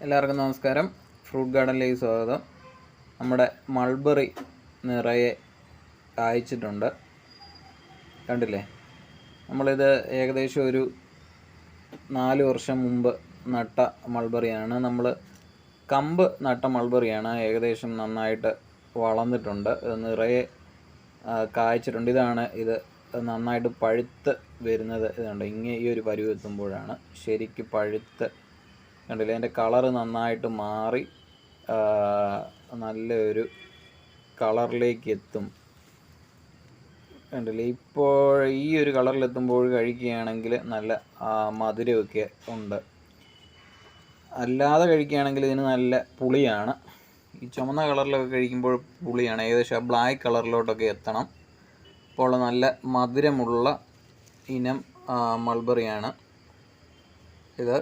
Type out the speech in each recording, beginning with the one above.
എല്ലാവർക്കും നമസ്കാരം. ഫ്രൂട്ട് ഗാർഡനിലേക്ക് സ്വാഗതം. നമ്മുടെ മൾബറി നിറയെ കായ്ച്ചിട്ടുണ്ട്, കണ്ടില്ലേ? നമ്മളിത് ഏകദേശം ഒരു 4 വർഷം മുമ്പ് നട്ട മൾബറിയാണ്. നമ്മൾ കമ്പ് നട്ട മൾബറിയാണ്. ഏകദേശം നന്നായിട്ട് വളർന്നിട്ടുണ്ട്, നിറയെ കായ്ച്ചിട്ടുണ്ട്. ഇത് നന്നായിട്ട് പഴുത്ത് വരുന്നത് ഇതുണ്ട്. ഈ ഒരു പരുവ് എത്തുമ്പോഴാണ് ശരിക്ക് പഴുത്ത്, കണ്ടില്ലേ? അതിൻ്റെ കളറ് നന്നായിട്ട് മാറി നല്ലൊരു കളറിലേക്ക് എത്തും, കണ്ടില്ലേ? ഇപ്പോൾ ഈ ഒരു കളറിലെത്തുമ്പോൾ കഴിക്കുകയാണെങ്കിൽ നല്ല മധുരമൊക്കെ ഉണ്ട്. അല്ലാതെ കഴിക്കുകയാണെങ്കിൽ ഇതിന് നല്ല പുളിയാണ്. ഈ ചുമന്ന കളറിലൊക്കെ കഴിക്കുമ്പോൾ പുളിയാണ്. ഏകദേശം ആ ബ്ലാക്ക് കളറിലോട്ടൊക്കെ എത്തണം. അപ്പോൾ നല്ല മധുരമുള്ള ഇനം മൾബറിയാണ് ഇത്.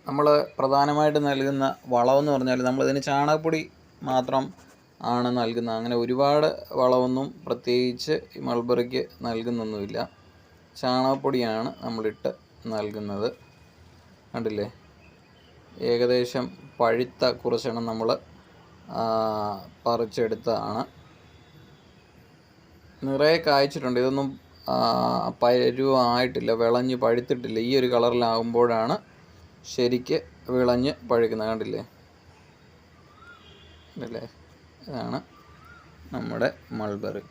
നമ്മൾ പ്രധാനമായിട്ട് നൽകുന്ന വളമെന്ന് പറഞ്ഞാൽ നമ്മളിതിന് ചാണകപ്പൊടി മാത്രം ആണ് നൽകുന്നത്. അങ്ങനെ ഒരുപാട് വളമൊന്നും പ്രത്യേകിച്ച് ഈ മൾബറിക്ക് നൽകുന്നൊന്നുമില്ല. ചാണകപ്പൊടിയാണ് നമ്മളിട്ട് നൽകുന്നത്. കണ്ടില്ലേ? ഏകദേശം പഴുത്ത കുറച്ചെണ്ണം നമ്മൾ പറിച്ചെടുത്തതാണ്. നിറയെ കായ്ച്ചിട്ടുണ്ട്. ഇതൊന്നും പരുവമായിട്ടില്ല, വിളഞ്ഞ് പഴുത്തിട്ടില്ല. ഈ ഒരു കളറിലാകുമ്പോഴാണ് ശരിക്ക് വിളഞ്ഞ് പഴുക്കുന്നത്. കണ്ടില്ലേ? ഇതാണ് നമ്മുടെ മൾബറി.